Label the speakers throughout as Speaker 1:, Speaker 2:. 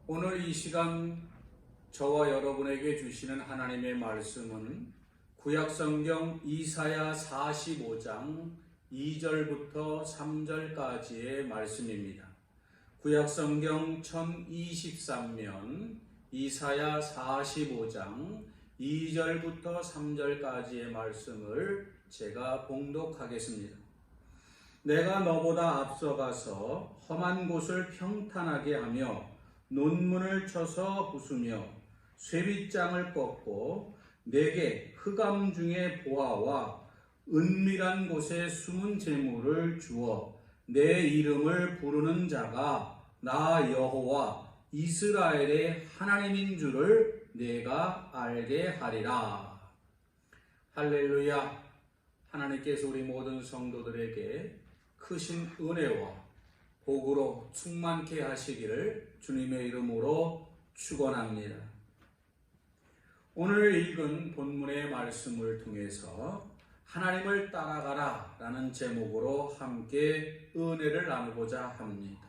Speaker 1: 오늘 이 시간 저와 여러분에게 주시는 하나님의 말씀은 구약성경 이사야 45장 2절부터 3절까지의 말씀입니다. 구약성경 1023면 이사야 45장 2절부터 3절까지의 말씀을 제가 봉독하겠습니다. 내가 너보다 앞서가서 험한 곳을 평탄하게 하며 논문을 쳐서 부수며 쇠빗장을 꺾고 내게 흑암 중에 보화와 은밀한 곳에 숨은 재물을 주어 내 이름을 부르는 자가 나 여호와 이스라엘의 하나님인 줄을 내가 알게 하리라. 할렐루야. 하나님께서 우리 모든 성도들에게 크신 은혜와 복으로 충만케 하시기를 주님의 이름으로 축원합니다. 오늘 읽은 본문의 말씀을 통해서 하나님을 따라가라 라는 제목으로 함께 은혜를 나누고자 합니다.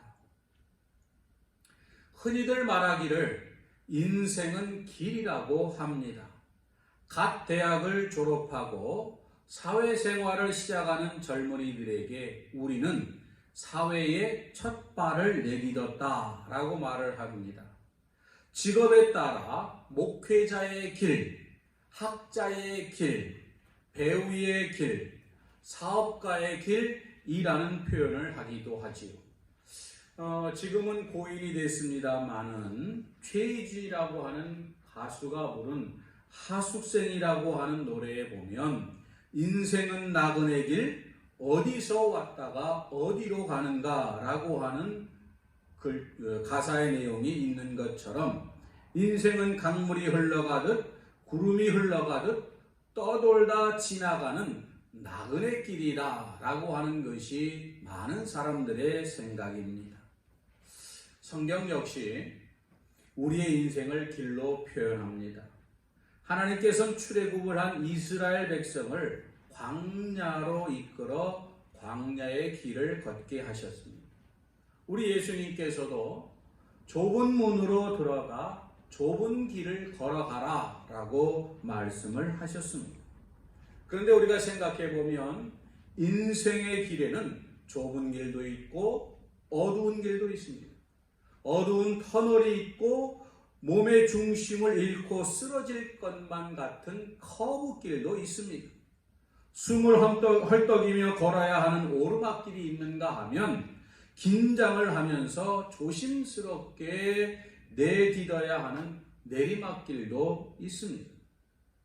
Speaker 1: 흔히들 말하기를 인생은 길이라고 합니다. 갓 대학을 졸업하고 사회생활을 시작하는 젊은이들에게 우리는 사회에 첫 발을 내딛었다라고 말을 합니다. 직업에 따라 목회자의 길, 학자의 길, 배우의 길, 사업가의 길이라는 표현을 하기도 하지요. 지금은 고인이 됐습니다마는 최희주라고 하는 가수가 부른 하숙생이라고 하는 노래에 보면 인생은 나그네 길, 어디서 왔다가 어디로 가는가라고 하는 가사의 내용이 있는 것처럼 인생은 강물이 흘러가듯 구름이 흘러가듯 떠돌다 지나가는 나그네 길이라고 하는 것이 많은 사람들의 생각입니다. 성경 역시 우리의 인생을 길로 표현합니다. 하나님께서는 출애굽을 한 이스라엘 백성을 광야로 이끌어 광야의 길을 걷게 하셨습니다. 우리 예수님께서도 좁은 문으로 들어가 좁은 길을 걸어가라 라고 말씀을 하셨습니다. 그런데 우리가 생각해 보면 인생의 길에는 좁은 길도 있고 어두운 길도 있습니다. 어두운 터널이 있고 몸의 중심을 잃고 쓰러질 것만 같은 커브길도 있습니다. 숨을 헐떡이며 걸어야 하는 오르막길이 있는가 하면 긴장을 하면서 조심스럽게 내딛어야 하는 내리막길도 있습니다.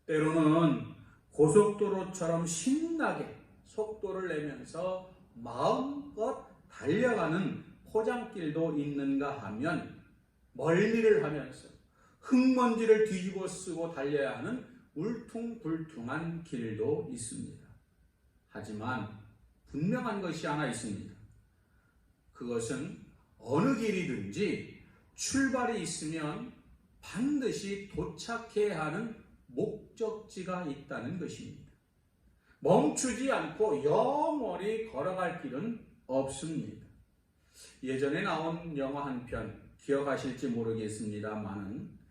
Speaker 1: 때로는 고속도로처럼 신나게 속도를 내면서 마음껏 달려가는 포장길도 있는가 하면 멀미를 하면서 흙먼지를 뒤집어 쓰고 달려야 하는 울퉁불퉁한 길도 있습니다. 하지만 분명한 것이 하나 있습니다. 그것은 어느 길이든지 출발이 있으면 반드시 도착해야 하는 목적지가 있다는 것입니다. 멈추지 않고 영원히 걸어갈 길은 없습니다. 예전에 나온 영화 한 편 기억하실지 모르겠습니다만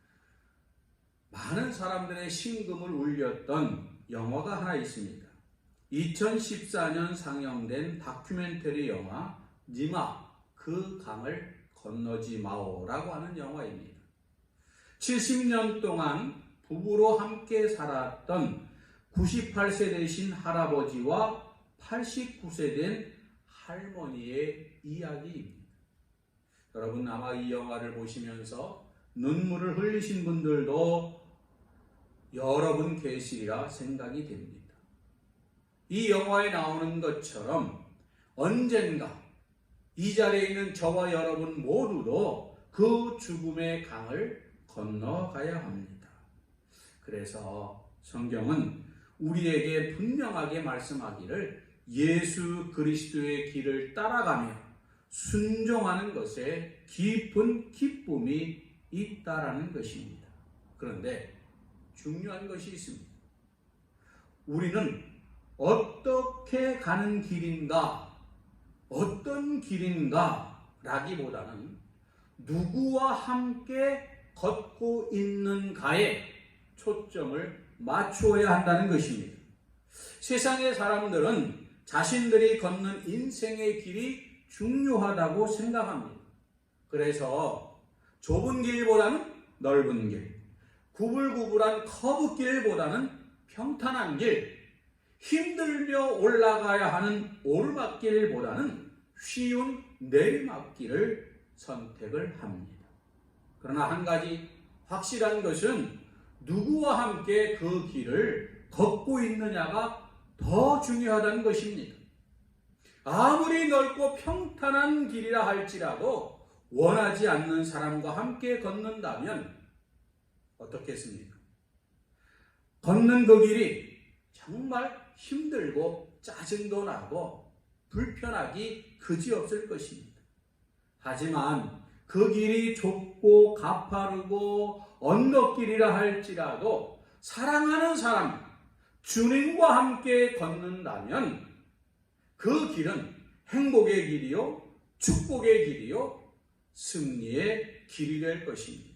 Speaker 1: 많은 사람들의 심금을 울렸던 영화가 하나 있습니다. 2014년 상영된 다큐멘터리 영화 니마 그 강을 건너지 마오라고 하는 영화입니다. 70년 동안 부부로 함께 살았던 98세 되신 할아버지와 89세 된 할머니의 이야기입니다. 여러분 아마 이 영화를 보시면서 눈물을 흘리신 분들도 여러분 계시리라 생각이 됩니다. 이 영화에 나오는 것처럼 언젠가 이 자리에 있는 저와 여러분 모두도 그 죽음의 강을 건너가야 합니다. 그래서 성경은 우리에게 분명하게 말씀하기를 예수 그리스도의 길을 따라가며 순종하는 것에 깊은 기쁨이 있다라는 것입니다. 그런데 중요한 것이 있습니다. 우리는 어떻게 가는 길인가, 어떤 길인가 라기보다는 누구와 함께 걷고 있는가에 초점을 맞추어야 한다는 것입니다. 세상의 사람들은 자신들이 걷는 인생의 길이 중요하다고 생각합니다. 그래서 좁은 길보다는 넓은 길, 구불구불한 커브길보다는 평탄한 길, 힘들며 올라가야 하는 오르막길보다는 쉬운 내리막길을 선택을 합니다. 그러나 한 가지 확실한 것은 누구와 함께 그 길을 걷고 있느냐가 더 중요하다는 것입니다. 아무리 넓고 평탄한 길이라 할지라도 원하지 않는 사람과 함께 걷는다면 어떻겠습니까? 걷는 그 길이 정말 힘들고 짜증도 나고 불편하기 그지없을 것입니다. 하지만 그 길이 좁고 가파르고 언덕길이라 할지라도 사랑하는 사람, 주님과 함께 걷는다면 그 길은 행복의 길이요, 축복의 길이요, 승리의 길이 될 것입니다.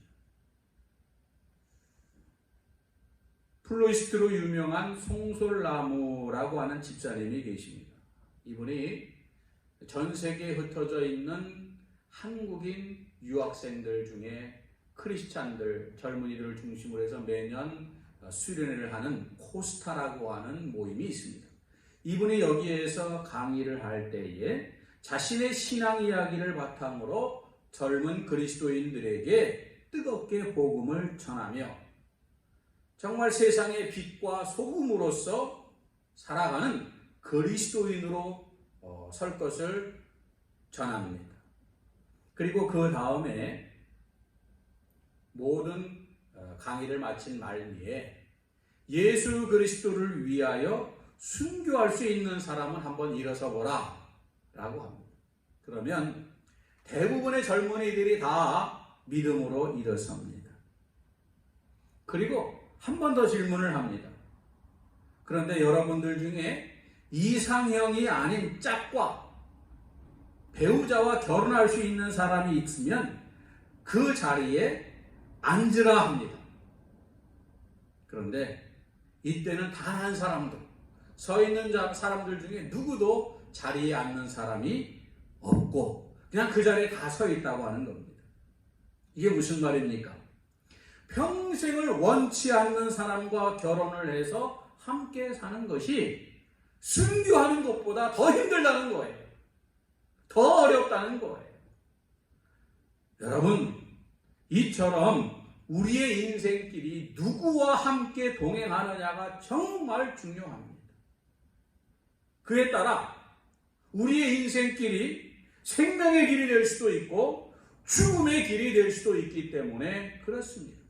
Speaker 1: 플로이스트로 유명한 송솔나무라고 하는 집사님이 계십니다. 이분이 전 세계에 흩어져 있는 한국인 유학생들 중에 크리스찬들, 젊은이들을 중심으로 해서 매년 수련회를 하는 코스타라고 하는 모임이 있습니다. 이분이 여기에서 강의를 할 때에 자신의 신앙 이야기를 바탕으로 젊은 그리스도인들에게 뜨겁게 복음을 전하며 정말 세상의 빛과 소금으로서 살아가는 그리스도인으로 설 것을 전합니다. 그리고 그 다음에 모든 강의를 마친 말미에 예수 그리스도를 위하여 순교할 수 있는 사람은 한번 일어서 보라 라고 합니다. 그러면 대부분의 젊은이들이 다 믿음으로 일어섭니다. 그리고 한 번 더 질문을 합니다. 그런데 여러분들 중에 이상형이 아닌 짝과 배우자와 결혼할 수 있는 사람이 있으면 그 자리에 앉으라 합니다. 그런데 이때는 단 한 사람도, 서 있는 사람들 중에 누구도 자리에 앉는 사람이 없고 그냥 그 자리에 다 서 있다고 하는 겁니다. 이게 무슨 말입니까? 평생을 원치 않는 사람과 결혼을 해서 함께 사는 것이 순교하는 것보다 더 힘들다는 거예요. 더 어렵다는 거예요. 여러분, 이처럼 우리의 인생길이 누구와 함께 동행하느냐가 정말 중요합니다. 그에 따라 우리의 인생길이 생명의 길이 될 수도 있고 죽음의 길이 될 수도 있기 때문에 그렇습니다.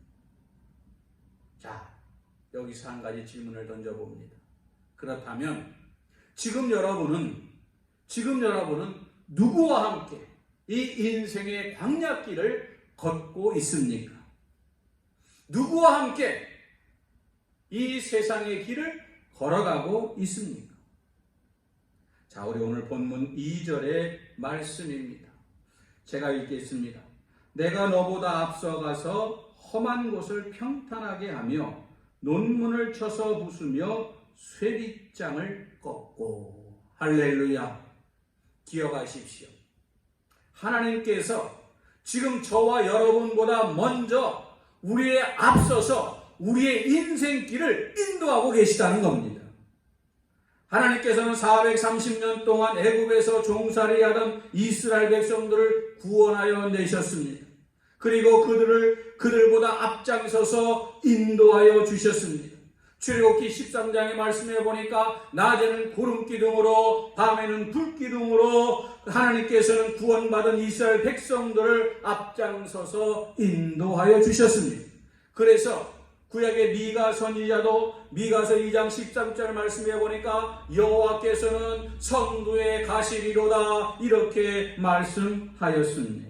Speaker 1: 자, 여기서 한 가지 질문을 던져봅니다. 그렇다면 지금 여러분은 누구와 함께 이 인생의 광야길을 걷고 있습니까? 누구와 함께 이 세상의 길을 걸어가고 있습니까? 자, 우리 오늘 본문 2절의 말씀입니다. 제가 읽겠습니다. 내가 너보다 앞서가서 험한 곳을 평탄하게 하며 논문을 쳐서 부수며 쇠빗장을 꺾고. 할렐루야. 기억하십시오. 하나님께서 지금 저와 여러분보다 먼저 우리의 앞서서 우리의 인생길을 인도하고 계시다는 겁니다. 하나님께서는 430년 동안 애굽에서 종살이하던 이스라엘 백성들을 구원하여 내셨습니다. 그리고 그들보다 앞장서서 인도하여 주셨습니다. 출애굽기 13장의 말씀에 보니까 낮에는 구름기둥으로 밤에는 불기둥으로 하나님께서는 구원받은 이스라엘 백성들을 앞장서서 인도하여 주셨습니다. 그래서 구약의 미가 선지자도 미가서 2장 13절 말씀에 보니까 여호와께서는 성도의 가시리로다 이렇게 말씀하였습니다.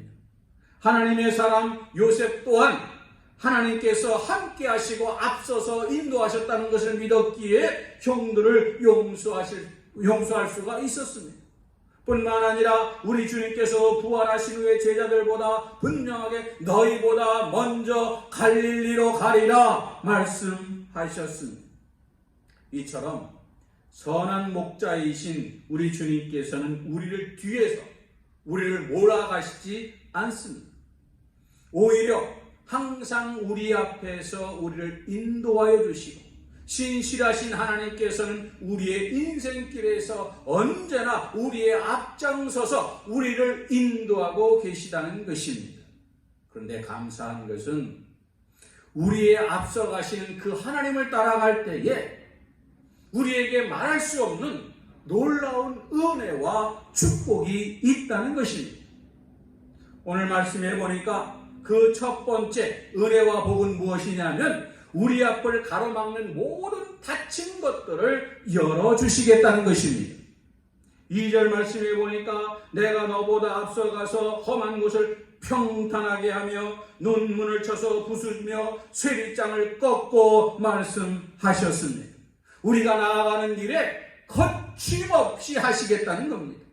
Speaker 1: 하나님의 사람 요셉 또한 하나님께서 함께 하시고 앞서서 인도하셨다는 것을 믿었기에 형들을 용서할 수가 있었습니다. 뿐만 아니라 우리 주님께서 부활하신 후에 제자들보다 분명하게 너희보다 먼저 갈릴리로 가리라 말씀하셨습니다. 이처럼 선한 목자이신 우리 주님께서는 우리를 뒤에서 우리를 몰아가시지 않습니다. 오히려 항상 우리 앞에서 우리를 인도하여 주시고 신실하신 하나님께서는 우리의 인생길에서 언제나 우리의 앞장서서 우리를 인도하고 계시다는 것입니다. 그런데 감사한 것은 우리의 앞서가시는 그 하나님을 따라갈 때에 우리에게 말할 수 없는 놀라운 은혜와 축복이 있다는 것입니다. 오늘 말씀해 보니까 그 첫 번째 은혜와 복은 무엇이냐면 우리 앞을 가로막는 모든 닫힌 것들을 열어주시겠다는 것입니다. 2절 말씀해 보니까 내가 너보다 앞서가서 험한 곳을 평탄하게 하며 논문을 쳐서 부수며 쇠빗장을 꺾고 말씀하셨습니다. 우리가 나아가는 길에 거침없이 하시겠다는 겁니다.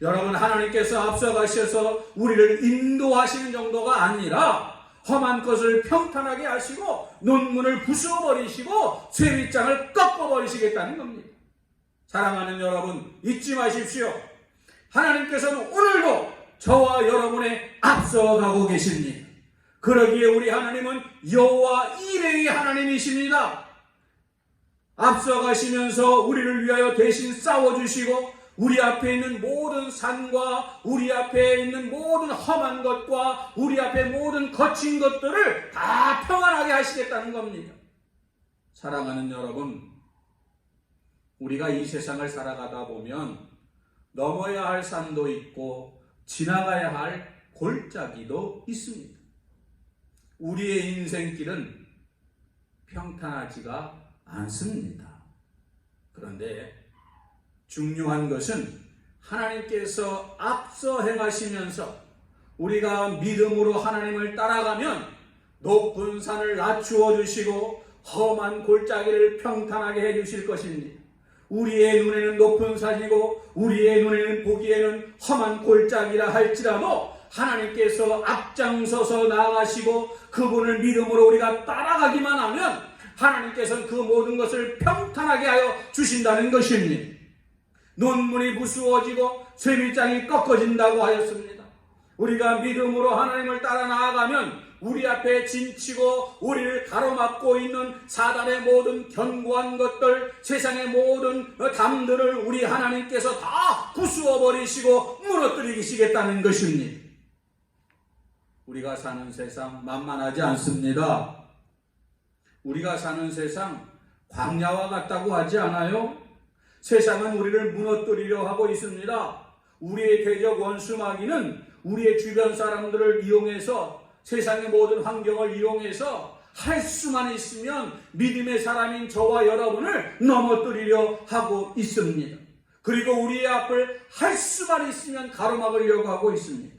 Speaker 1: 여러분, 하나님께서 앞서가셔서 우리를 인도하시는 정도가 아니라 험한 것을 평탄하게 하시고 논문을 부숴버리시고 쇠빗장을 꺾어버리시겠다는 겁니다. 사랑하는 여러분, 잊지 마십시오. 하나님께서는 오늘도 저와 여러분의 앞서가고 계십니다. 그러기에 우리 하나님은 여호와 이레의 하나님이십니다. 앞서가시면서 우리를 위하여 대신 싸워주시고 우리 앞에 있는 모든 산과 우리 앞에 있는 모든 험한 것과 우리 앞에 모든 거친 것들을 다 평안하게 하시겠다는 겁니다. 사랑하는 여러분, 우리가 이 세상을 살아가다 보면 넘어야 할 산도 있고 지나가야 할 골짜기도 있습니다. 우리의 인생길은 평탄하지가 않습니다. 그런데 중요한 것은 하나님께서 앞서 행하시면서 우리가 믿음으로 하나님을 따라가면 높은 산을 낮추어 주시고 험한 골짜기를 평탄하게 해 주실 것입니다. 우리의 눈에는 높은 산이고 우리의 눈에는 보기에는 험한 골짜기라 할지라도 하나님께서 앞장서서 나아가시고 그분을 믿음으로 우리가 따라가기만 하면 하나님께서는 그 모든 것을 평탄하게 하여 주신다는 것입니다. 논문이 부수어지고 쇠빗장이 꺾어진다고 하였습니다. 우리가 믿음으로 하나님을 따라 나아가면 우리 앞에 짐치고 우리를 가로막고 있는 사단의 모든 견고한 것들, 세상의 모든 담들을 우리 하나님께서 다 부수어버리시고 무너뜨리시겠다는 것입니다. 우리가 사는 세상 만만하지 않습니다. 우리가 사는 세상 광야와 같다고 하지 않아요? 세상은 우리를 무너뜨리려 하고 있습니다. 우리의 대적 원수 마귀는 우리의 주변 사람들을 이용해서 세상의 모든 환경을 이용해서 할 수만 있으면 믿음의 사람인 저와 여러분을 넘어뜨리려 하고 있습니다. 그리고 우리의 앞을 할 수만 있으면 가로막으려고 하고 있습니다.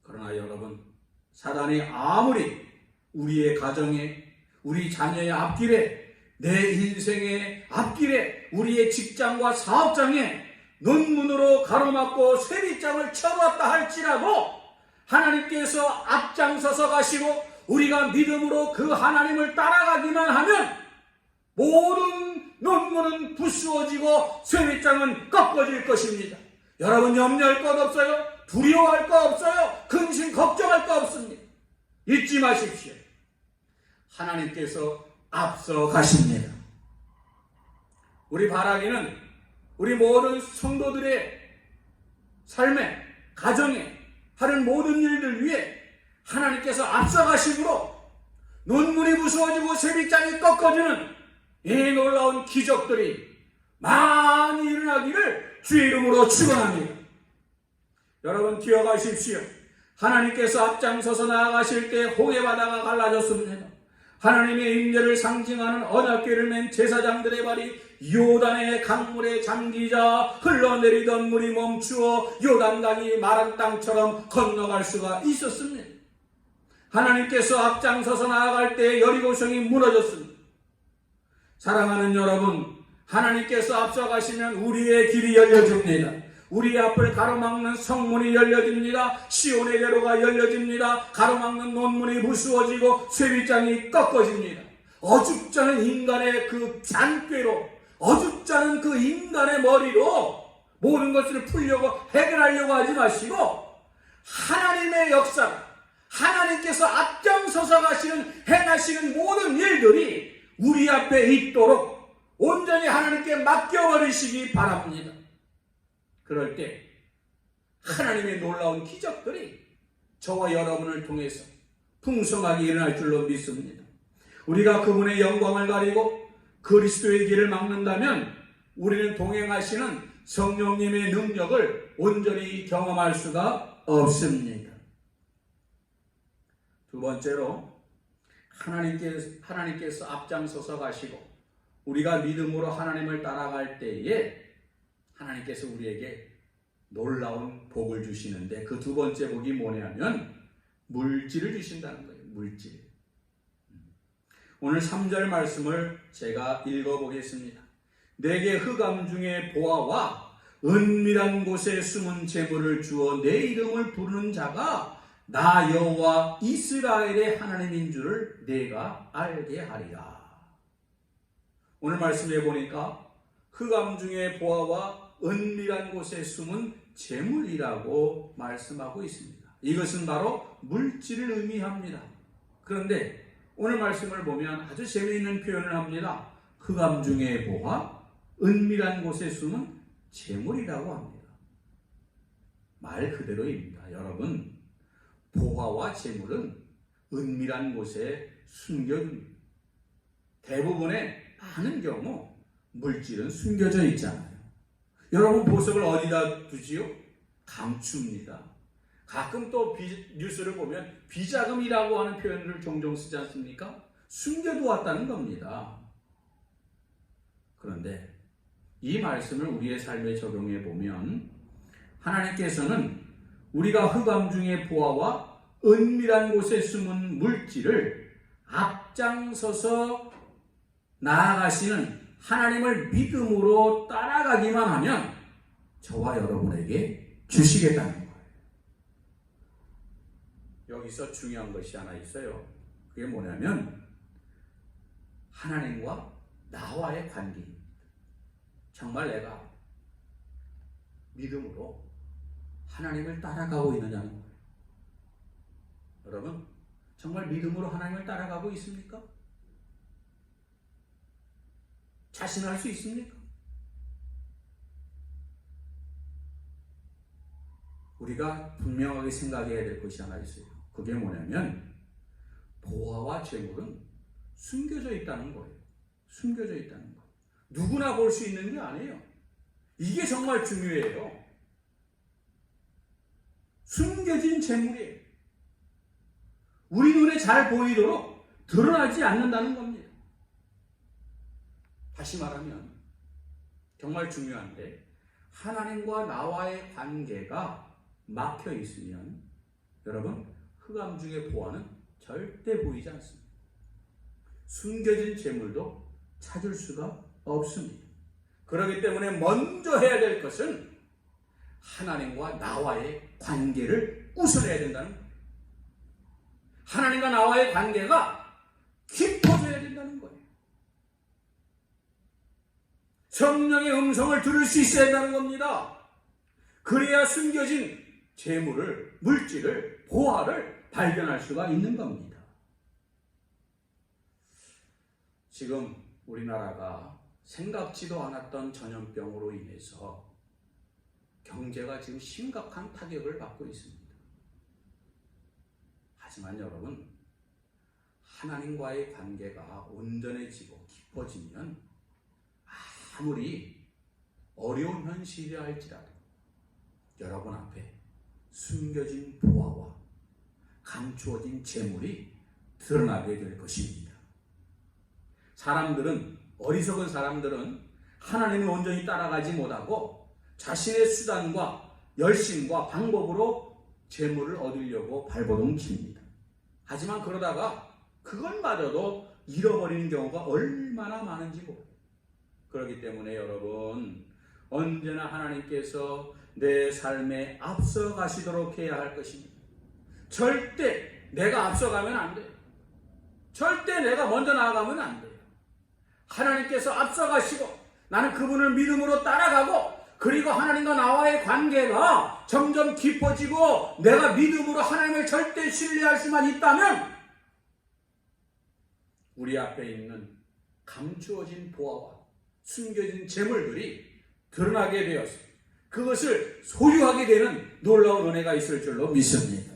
Speaker 1: 그러나 여러분, 사단이 아무리 우리의 가정에, 우리 자녀의 앞길에, 내 인생의 앞길에, 우리의 직장과 사업장에 논문으로 가로막고 쇠빗장을 쳐놨다 할지라도 하나님께서 앞장서서 가시고 우리가 믿음으로 그 하나님을 따라가기만 하면 모든 논문은 부수어지고 쇠빗장은 꺾어질 것입니다. 여러분, 염려할 것 없어요. 두려워할 것 없어요. 근심 걱정할 것 없습니다. 잊지 마십시오. 하나님께서 앞서 가십니다. 우리 바라기는 우리 모든 성도들의 삶에, 가정에 하는 모든 일들 위해 하나님께서 앞서 가심으로 논문이 부수어지고 쇠빗장이 꺾어지는 이 놀라운 기적들이 많이 일어나기를 주의 이름으로 축원합니다. 여러분, 기억하십시오. 하나님께서 앞장서서 나아가실 때 홍해 바다가 갈라졌습니다. 하나님의 임재를 상징하는 언약궤를 맨 제사장들의 발이 요단의 강물에 잠기자 흘러내리던 물이 멈추어 요단강이 마른 땅처럼 건너갈 수가 있었습니다. 하나님께서 앞장서서 나아갈 때 여리고성이 무너졌습니다. 사랑하는 여러분, 하나님께서 앞서가시면 우리의 길이 열려집니다. 우리 앞을 가로막는 성문이 열려집니다. 시온의 대로가 열려집니다. 가로막는 논문이 부수어지고 쇠빗장이 꺾어집니다. 어줍잖은 인간의 그 잔꾀로, 어줍잖은 그 인간의 머리로 모든 것을 풀려고 해결하려고 하지 마시고 하나님의 역사, 하나님께서 앞장서서 가시는 행하시는 모든 일들이 우리 앞에 있도록 온전히 하나님께 맡겨버리시기 바랍니다. 그럴 때 하나님의 놀라운 기적들이 저와 여러분을 통해서 풍성하게 일어날 줄로 믿습니다. 우리가 그분의 영광을 가리고 그리스도의 길을 막는다면 우리는 동행하시는 성령님의 능력을 온전히 경험할 수가 없습니다. 두 번째로 하나님께서 앞장서서 가시고 우리가 믿음으로 하나님을 따라갈 때에 하나님께서 우리에게 놀라운 복을 주시는데 그 두 번째 복이 뭐냐면 물질을 주신다는 거예요. 물질. 오늘 3절 말씀을 제가 읽어보겠습니다. 내게 흑암 중에 보화와 은밀한 곳에 숨은 재물을 주어 내 이름을 부르는 자가 나 여호와 이스라엘의 하나님인 줄을 내가 알게 하리라. 오늘 말씀해 보니까 흑암 중에 보화와 은밀한 곳에 숨은 재물이라고 말씀하고 있습니다. 이것은 바로 물질을 의미합니다. 그런데 오늘 말씀을 보면 아주 재미있는 표현을 합니다. 흑암 중에 보화, 은밀한 곳에 숨은 재물이라고 합니다. 말 그대로입니다. 여러분, 보화와 재물은 은밀한 곳에 숨겨둡니다. 대부분의 많은 경우 물질은 숨겨져 있잖아요. 여러분 보석을 어디다 두지요? 감춥니다. 가끔 또 뉴스를 보면 비자금이라고 하는 표현을 종종 쓰지 않습니까? 숨겨두었다는 겁니다. 그런데 이 말씀을 우리의 삶에 적용해 보면 하나님께서는 우리가 흑암 중의 보화와 은밀한 곳에 숨은 물질을 앞장서서 나아가시는 하나님을 믿음으로 따라가기만 하면 저와 여러분에게 주시겠다는 거예요. 여기서 중요한 것이 하나 있어요. 그게 뭐냐면 하나님과 나와의 관계입니다. 정말 내가 믿음으로 하나님을 따라가고 있느냐는 거예요. 여러분, 정말 믿음으로 하나님을 따라가고 있습니까? 자신할 수 있습니까? 우리가 분명하게 생각해야 될 것이 하나 있어요. 그게 뭐냐면 보화와 재물은 숨겨져 있다는 거예요. 숨겨져 있다는 거. 누구나 볼 수 있는 게 아니에요. 이게 정말 중요해요. 숨겨진 재물이에요. 우리 눈에 잘 보이도록 드러나지 않는다는 겁니다. 다시 말하면 정말 중요한데 하나님과 나와의 관계가 막혀 있으면 여러분 흑암 중의 보화는 절대 보이지 않습니다. 숨겨진 재물도 찾을 수가 없습니다. 그렇기 때문에 먼저 해야 될 것은 하나님과 나와의 관계를 우선해야 된다는 거예요. 하나님과 나와의 관계가 깊어져야 된다는 거예요. 성령의 음성을 들을 수 있어야 한다는 겁니다. 그래야 숨겨진 재물을, 물질을, 보화를 발견할 수가 있는 겁니다. 지금 우리나라가 생각지도 않았던 전염병으로 인해서 경제가 지금 심각한 타격을 받고 있습니다. 하지만 여러분, 하나님과의 관계가 온전해지고 깊어지면 아무리 어려운 현실이라 할지라도 여러분 앞에 숨겨진 보화와 감추어진 재물이 드러나게 될 것입니다. 어리석은 사람들은 하나님을 온전히 따라가지 못하고 자신의 수단과 열심과 방법으로 재물을 얻으려고 발버둥 칩니다. 하지만 그러다가 그것마저도 잃어버리는 경우가 얼마나 많은지 모릅니다. 그렇기 때문에 여러분, 언제나 하나님께서 내 삶에 앞서 가시도록 해야 할 것입니다. 절대 내가 앞서가면 안 돼요. 절대 내가 먼저 나아가면 안 돼요. 하나님께서 앞서 가시고 나는 그분을 믿음으로 따라가고, 그리고 하나님과 나와의 관계가 점점 깊어지고 내가 믿음으로 하나님을 절대 신뢰할 수만 있다면 우리 앞에 있는 감추어진 보화와 숨겨진 재물들이 드러나게 되어서 그것을 소유하게 되는 놀라운 은혜가 있을 줄로 믿습니다.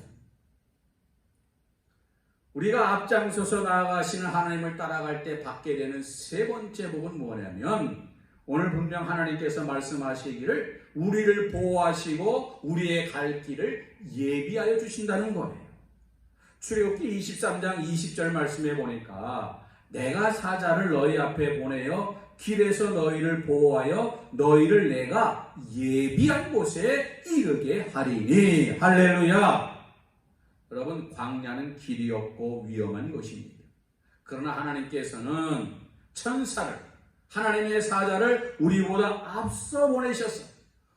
Speaker 1: 우리가 앞장서서 나아가시는 하나님을 따라갈 때 받게 되는 세 번째 복은 뭐냐면, 오늘 분명 하나님께서 말씀하시기를 우리를 보호하시고 우리의 갈 길을 예비하여 주신다는 거예요. 출애굽기 23장 20절 말씀에 보니까 내가 사자를 너희 앞에 보내어 길에서 너희를 보호하여 너희를 내가 예비한 곳에 이르게 하리니. 할렐루야. 여러분, 광야는 길이 없고 위험한 곳입니다. 그러나 하나님께서는 천사를, 하나님의 사자를 우리보다 앞서 보내셔서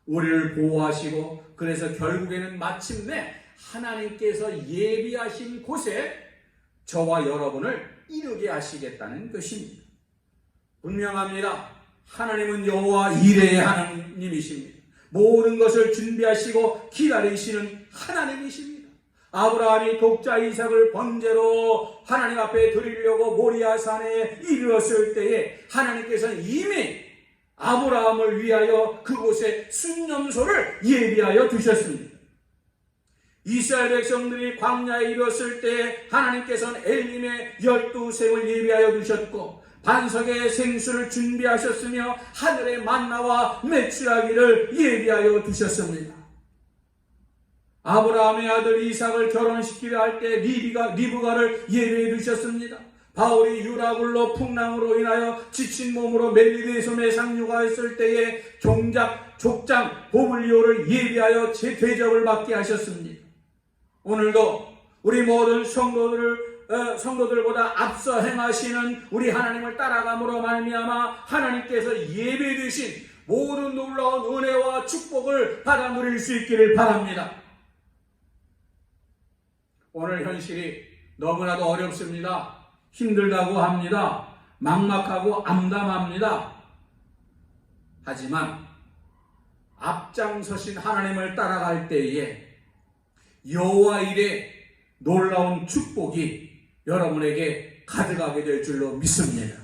Speaker 1: 우리를 보호하시고, 그래서 결국에는 마침내 하나님께서 예비하신 곳에 저와 여러분을 이르게 하시겠다는 것입니다. 분명합니다. 하나님은 여호와 이레의 하나님이십니다. 모든 것을 준비하시고 기다리시는 하나님이십니다. 아브라함이 독자 이삭을 번제로 하나님 앞에 드리려고 모리아산에 이르렀을 때에 하나님께서는 이미 아브라함을 위하여 그곳에 순념소를 예비하여 두셨습니다. 이스라엘 백성들이 광야에 이르렀을 때 하나님께서는 엘림의 12샘을 예비하여 두셨고, 반석의 생수를 준비하셨으며 하늘의 만나와 메추라기를 예비하여 두셨습니다. 아브라함의 아들 이삭을 결혼시키려 할 때 리브가를 예비해 두셨습니다. 바울이 유라굴로 풍랑으로 인하여 지친 몸으로 멜리데솜에 상륙하였을 때에 족장 보블리오를 예비하여 제 대접을 받게 하셨습니다. 오늘도 우리 모든 성도들보다 앞서 행하시는 우리 하나님을 따라감으로 말미암아 하나님께서 예비해 두신 모든 놀라운 은혜와 축복을 받아 누릴 수 있기를 바랍니다. 오늘 현실이 너무나도 어렵습니다. 힘들다고 합니다. 막막하고 암담합니다. 하지만 앞장서신 하나님을 따라갈 때에 여호와 일의 놀라운 축복이 여러분에게 가득하게 될 줄로 믿습니다.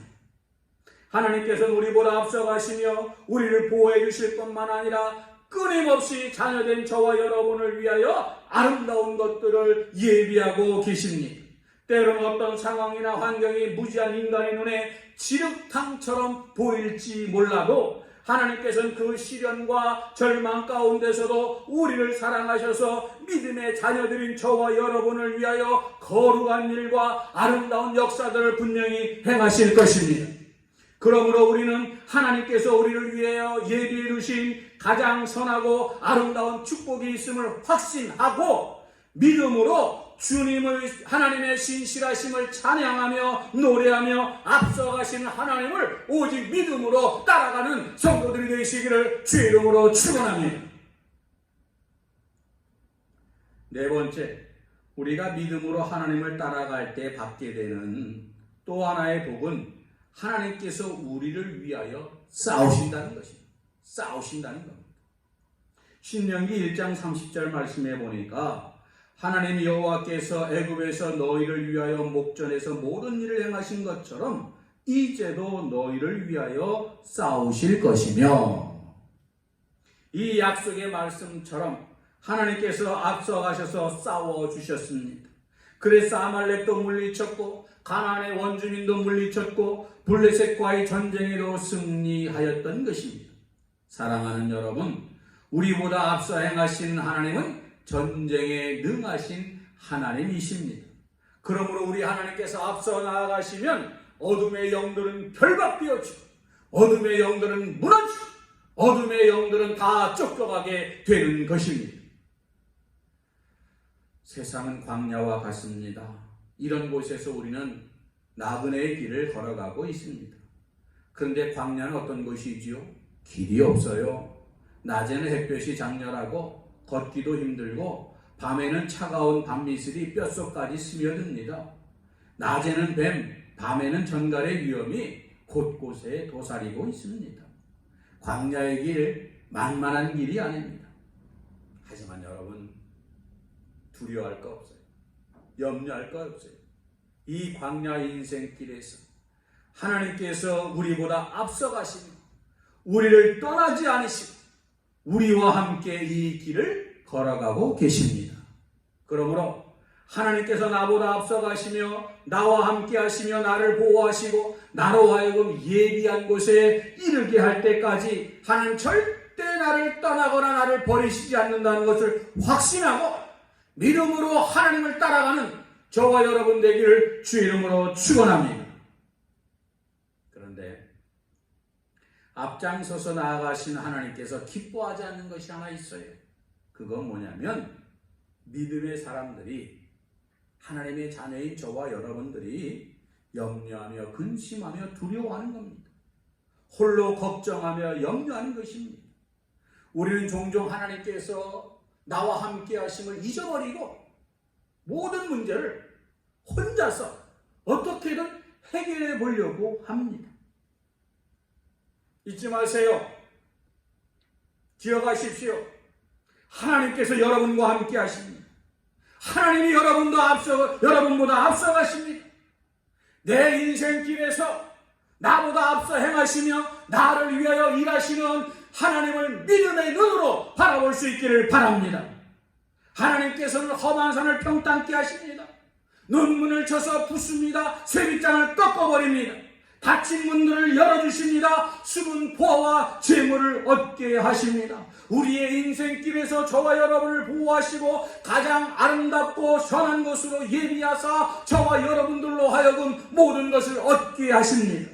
Speaker 1: 하나님께서는 우리보다 앞서가시며 우리를 보호해 주실 뿐만 아니라 끊임없이 자녀된 저와 여러분을 위하여 아름다운 것들을 예비하고 계십니다. 때로는 어떤 상황이나 환경이 무지한 인간의 눈에 지륵탕처럼 보일지 몰라도 하나님께서는 그 시련과 절망 가운데서도 우리를 사랑하셔서 믿음의 자녀들인 저와 여러분을 위하여 거룩한 일과 아름다운 역사들을 분명히 행하실 것입니다. 그러므로 우리는 하나님께서 우리를 위하여 예비해 두신 가장 선하고 아름다운 축복이 있음을 확신하고 믿음으로 주님의 하나님의 신실하심을 찬양하며 노래하며 앞서가시는 하나님을 오직 믿음으로 따라가는 성도들이 되시기를 주의 이름으로 축원합니다. 네 번째, 우리가 믿음으로 하나님을 따라갈 때 받게 되는 또 하나의 복은 하나님께서 우리를 위하여 싸우신다는 것입니다. 싸우신다는 겁니다. 신명기 1장 30절 말씀에 보니까 하나님 여호와께서 애굽에서 너희를 위하여 목전에서 모든 일을 행하신 것처럼 이제도 너희를 위하여 싸우실 것이며, 이 약속의 말씀처럼 하나님께서 앞서가셔서 싸워주셨습니다. 그래서 아말렉도 물리쳤고 가나안의 원주민도 물리쳤고 블레셋과의 전쟁에도 승리하였던 것입니다. 사랑하는 여러분, 우리보다 앞서 행하신 하나님은 전쟁에 능하신 하나님이십니다. 그러므로 우리 하나님께서 앞서 나아가시면 어둠의 영들은 결박되어지고 어둠의 영들은 무너지고 어둠의 영들은 다 쫓겨가게 되는 것입니다. 세상은 광야와 같습니다. 이런 곳에서 우리는 나그네의 길을 걸어가고 있습니다. 그런데 광야는 어떤 곳이지요? 길이 없어요. 낮에는 햇볕이 장렬하고 걷기도 힘들고 밤에는 차가운 밤미슬이 뼛속까지 스며듭니다. 낮에는 뱀, 밤에는 전갈의 위험이 곳곳에 도사리고 있습니다. 광야의 길 만만한 길이 아닙니다. 하지만 여러분 두려워할 거 없어요. 염려할 거 없어요. 이 광야 인생길에서 하나님께서 우리보다 앞서가시며 우리를 떠나지 않으시고 우리와 함께 이 길을 걸어가고 계십니다. 그러므로 하나님께서 나보다 앞서가시며 나와 함께 하시며 나를 보호하시고 나로 하여금 예비한 곳에 이르게 할 때까지 하나님 절대 나를 떠나거나 나를 버리시지 않는다는 것을 확신하고 믿음으로 하나님을 따라가는 저와 여러분 되기를 주 이름으로 축원합니다. 그런데 앞장서서 나아가신 하나님께서 기뻐하지 않는 것이 하나 있어요. 그건 뭐냐면 믿음의 사람들이 하나님의 자녀인 저와 여러분들이 염려하며 근심하며 두려워하는 겁니다. 홀로 걱정하며 염려하는 것입니다. 우리는 종종 하나님께서 나와 함께 하심을 잊어버리고 모든 문제를 혼자서 어떻게든 해결해 보려고 합니다. 잊지 마세요. 기억하십시오. 하나님께서 여러분과 함께 하십니다. 하나님이 여러분보다 앞서가십니다. 내 인생길에서 나보다 앞서 행하시며 나를 위하여 일하시는 하나님을 믿음의 눈으로 바라볼 수 있기를 바랍니다. 하나님께서는 험한 산을 평탄케 하십니다. 눈문을 쳐서 붓습니다. 쇠빗장을 꺾어버립니다. 닫힌 문들을 열어주십니다. 숨은 보화와 재물을 얻게 하십니다. 우리의 인생길에서 저와 여러분을 보호하시고 가장 아름답고 선한 것으로 예비하사 저와 여러분들로 하여금 모든 것을 얻게 하십니다.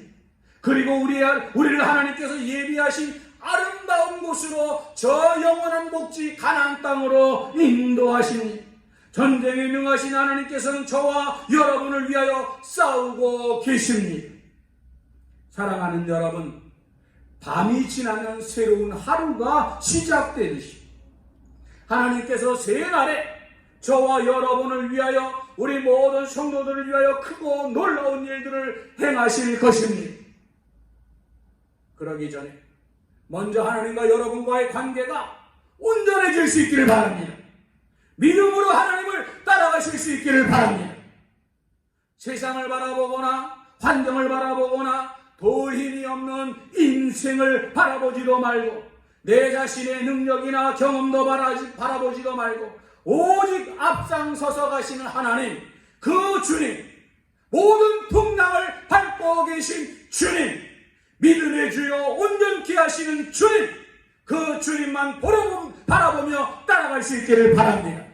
Speaker 1: 그리고 우리를 하나님께서 예비하신 아름다운 곳으로 저 영원한 복지 가나안 땅으로 인도하십니다. 전쟁에 명하신 하나님께서는 저와 여러분을 위하여 싸우고 계십니다. 사랑하는 여러분, 밤이 지나면 새로운 하루가 시작되듯이 하나님께서 새날에 저와 여러분을 위하여 우리 모든 성도들을 위하여 크고 놀라운 일들을 행하실 것입니다. 그러기 전에 먼저 하나님과 여러분과의 관계가 온전해질 수 있기를 바랍니다. 믿음으로 하나님을 따라가실 수 있기를 바랍니다. 세상을 바라보거나 환경을 바라보거나 도 힘이 없는 인생을 바라보지도 말고 내 자신의 능력이나 경험도 바라보지도 말고 오직 앞장서서 가시는 하나님, 그 주님, 모든 풍랑을 밟고 계신 주님, 믿음의 주여 온전케 하시는 주님, 그 주님만 바라보며 따라갈 수 있기를 바랍니다.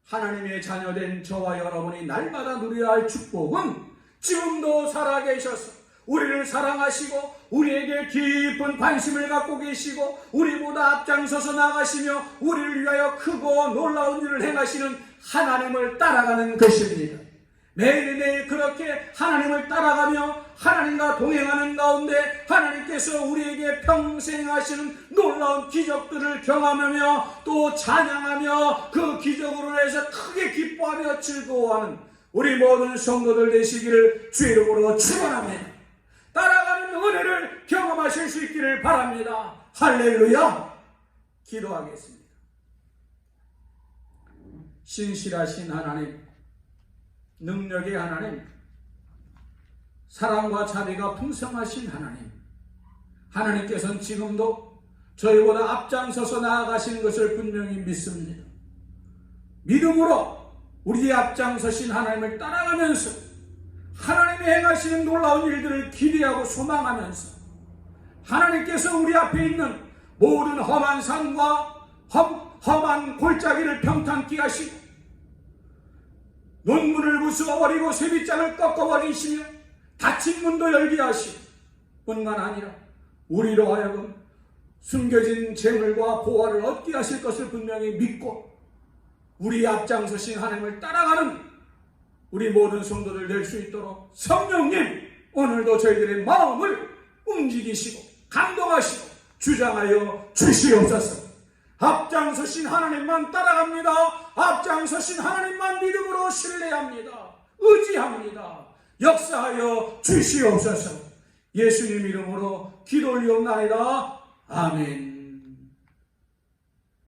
Speaker 1: 하나님의 자녀된 저와 여러분이 날마다 누려야 할 축복은 지금도 살아계셔서 우리를 사랑하시고 우리에게 깊은 관심을 갖고 계시고 우리보다 앞장서서 나가시며 우리를 위하여 크고 놀라운 일을 행하시는 하나님을 따라가는 것입니다. 매일매일 그렇게 하나님을 따라가며 하나님과 동행하는 가운데 하나님께서 우리에게 평생 하시는 놀라운 기적들을 경험하며 또 찬양하며 그 기적으로 해서 크게 기뻐하며 즐거워하는 우리 모든 성도들 되시기를 주 이름으로 축원합니다. 따라가는 은혜를 경험하실 수 있기를 바랍니다. 할렐루야. 기도하겠습니다. 신실하신 하나님, 능력의 하나님, 사랑과 자비가 풍성하신 하나님, 하나님께서는 지금도 저희보다 앞장서서 나아가시는 것을 분명히 믿습니다. 믿음으로 우리의 앞장서신 하나님을 따라가면서 하나님이 행하시는 놀라운 일들을 기대하고 소망하면서 하나님께서 우리 앞에 있는 모든 험한 산과 험한 골짜기를 평탄케 하시고 논문을 부수어버리고 쇠빗장을 꺾어버리시며 닫힌 문도 열게 하시고 뿐만 아니라 우리로 하여금 숨겨진 재물과 보화를 얻게 하실 것을 분명히 믿고 우리 앞장서신 하나님을 따라가는 우리 모든 성도들 될 수 있도록 성령님 오늘도 저희들의 마음을 움직이시고 감동하시고 주장하여 주시옵소서. 앞장서신 하나님만 따라갑니다. 앞장서신 하나님만 믿음으로 신뢰합니다. 의지합니다. 역사하여 주시옵소서. 예수님 이름으로 기도 올리옵나이다. 아멘.